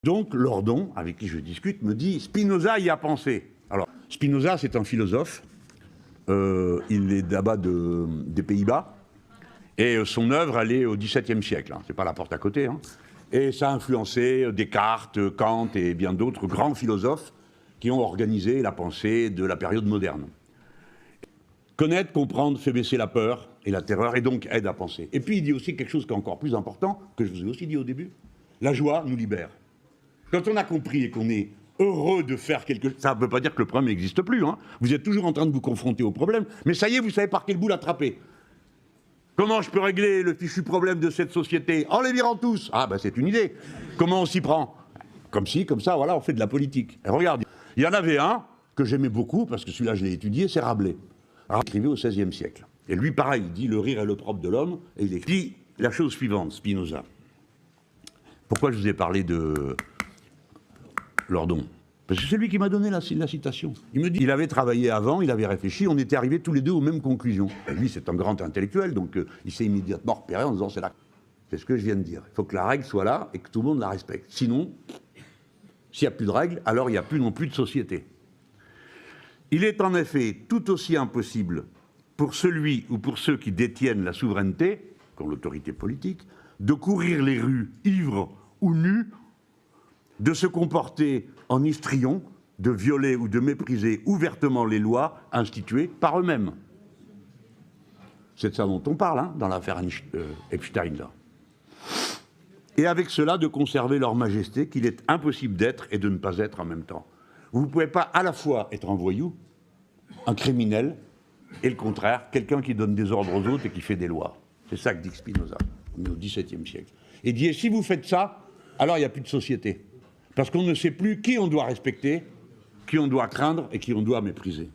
Donc Lordon, avec qui je discute, me dit « Spinoza y a pensé ». Alors, Spinoza, c'est un philosophe, il est là-bas des Pays-Bas, et son œuvre, elle est au XVIIe siècle, hein, c'est pas la porte à côté, hein, et ça a influencé Descartes, Kant et bien d'autres grands philosophes qui ont organisé la pensée de la période moderne. Connaître, comprendre, fait baisser la peur et la terreur, et donc aide à penser. Et puis il dit aussi quelque chose qui est encore plus important, que je vous ai aussi dit au début, la joie nous libère. Quand on a compris et qu'on est heureux de faire quelque chose, ça ne veut pas dire que le problème n'existe plus, hein. Vous êtes toujours en train de vous confronter au problème, mais ça y est, vous savez par quel bout l'attraper. Comment je peux régler le fichu problème de cette société? En les virant tous. Ah ben c'est une idée. Comment on s'y prend? Comme ci, comme ça, voilà, on fait de la politique. Et regarde, il y en avait un que j'aimais beaucoup, parce que celui-là je l'ai étudié, c'est Rabelais. Rabelais écrivait au XVIe siècle. Et lui, pareil, il dit « le rire est le propre de l'homme », et il écrit la chose suivante, Spinoza. Pourquoi je vous ai parlé de Lordon? Parce que c'est lui qui m'a donné la citation. Il me dit, il avait travaillé avant, il avait réfléchi, on était arrivés tous les deux aux mêmes conclusions. Et lui, c'est un grand intellectuel, donc il s'est immédiatement repéré en disant, c'est là. C'est ce que je viens de dire. Il faut que la règle soit là et que tout le monde la respecte. Sinon, s'il n'y a plus de règles, alors il n'y a plus non plus de société. Il est en effet tout aussi impossible pour celui ou pour ceux qui détiennent la souveraineté, comme l'autorité politique, de courir les rues ivres ou nus, de se comporter en histrion, de violer ou de mépriser ouvertement les lois instituées par eux-mêmes. C'est de ça dont on parle, hein, dans l'affaire Epstein, là. Et avec cela, de conserver leur majesté, qu'il est impossible d'être et de ne pas être en même temps. Vous ne pouvez pas à la fois être un voyou, un criminel, et le contraire, quelqu'un qui donne des ordres aux autres et qui fait des lois. C'est ça que dit Spinoza, au XVIIe siècle. Et dit, si vous faites ça, alors il n'y a plus de société. Parce qu'on ne sait plus qui on doit respecter, qui on doit craindre et qui on doit mépriser.